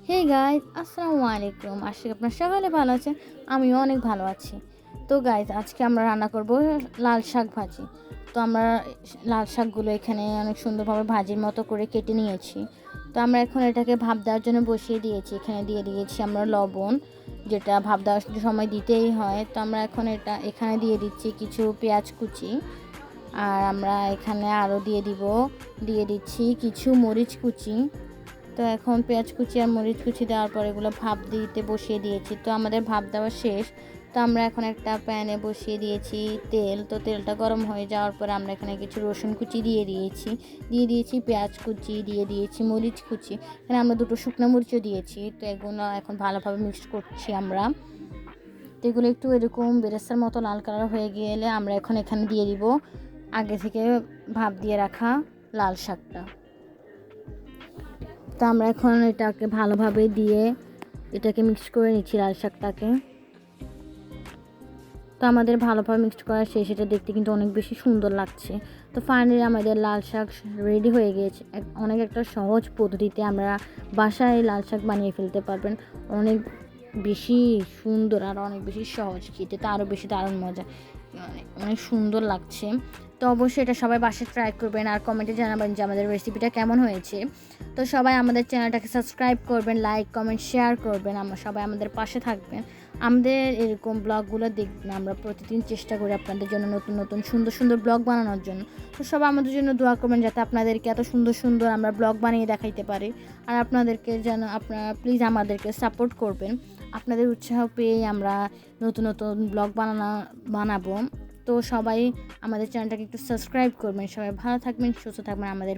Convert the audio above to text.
Hey guys, আসসালামু আলাইকুম। আশা করি আপনার সকালে ভালো আছেন। আমিও অনেক ভালো আছি। তো গাইজ, আজকে আমরা রান্না করব লাল শাক ভাজি। তো আমরা লাল শাকগুলো এখানে অনেক সুন্দরভাবে ভাজির মতো করে কেটে নিয়েছি। তো আমরা এখন এটাকে ভাপ দেওয়ার জন্য বসিয়ে দিয়েছি। এখানে দিয়ে দিয়েছি আমরা লবণ, যেটা ভাপ দেওয়ার সময় দিতেই হয়। তো আমরা এখন এখানে দিয়ে দিচ্ছি কিছু পেঁয়াজ কুচি। আর আমরা এখানে আরও দিয়ে দিচ্ছি কিছু মরিচ কুচি। তো এখন পেঁয়াজ কুচি আর মরিচ কুচি দেওয়ার পর এগুলো ভাপ দিতে বসিয়ে দিয়েছি। তো আমাদের ভাপ দেওয়া শেষ। তো আমরা এখন একটা প্যানে বসিয়ে দিয়েছি তেল। তো তেলটা গরম হয়ে যাওয়ার পর আমরা এখানে কিছু রসুন কুচি দিয়ে দিয়েছি পেঁয়াজ কুচি, দিয়ে দিয়েছি মরিচ কুচি। এখানে আমরা দুটো শুকনো মরিচও দিয়েছি। তো এগুলো এখন ভালোভাবে মিক্স করছি আমরা। তো এগুলো একটু এরকম বেরেস্তার মতো লাল কালার হয়ে গেলে আমরা এখন এখানে দিয়ে দিব আগে থেকে ভাপ দিয়ে রাখা লাল শাকটা। তো আমরা এখন এটাকে ভালোভাবে দিয়ে এটাকে মিক্স করে নিচ্ছি লাল শাকটাকে। তো আমাদের ভালোভাবে মিক্সড করা শেষ। এটা দেখতে কিন্তু অনেক বেশি সুন্দর লাগছে। তো ফাইনালি আমাদের লাল শাক রেডি হয়ে গিয়েছে। অনেক একটা সহজ পদ্ধতিতে আমরা বাসায় লাল শাক বানিয়ে ফেলতে পারবেন। অনেক বেশি সুন্দর আর অনেক বেশি সহজ, খেতে তো আরও বেশি দারুণ মজা, অনেক সুন্দর লাগছে। তো অবশ্যই এটা সবাই বাসায় ট্রাই করবেন আর কমেন্টে জানাবেন যে আমাদের রেসিপিটা কেমন হয়েছে। তো সবাই আমাদের চ্যানেলটাকে সাবস্ক্রাইব করবেন, লাইক কমেন্ট শেয়ার করবেন, সবাই আমাদের পাশে থাকবেন। আমাদের এরকম ব্লগগুলো দেখবেন। আমরা প্রতিদিন চেষ্টা করি আপনাদের জন্য নতুন নতুন সুন্দর সুন্দর ব্লগ বানানোর জন্য। তো সবাই আমাদের জন্য দোয়া করবেন যাতে আপনাদেরকে এত সুন্দর সুন্দর আমরা ব্লগ বানিয়ে দেখাইতে পারি। আর আপনাদেরকে যেন আপনারা প্লিজ আমাদেরকে সাপোর্ট করবেন। আপনাদের উৎসাহ পেয়েই আমরা নতুন নতুন ব্লগ বানাবো। তো সবাই আমাদের চ্যানেলটাকে একটু সাবস্ক্রাইব করবেন। সবাই ভালো থাকবেন, সুস্থ থাকবেন। আমাদের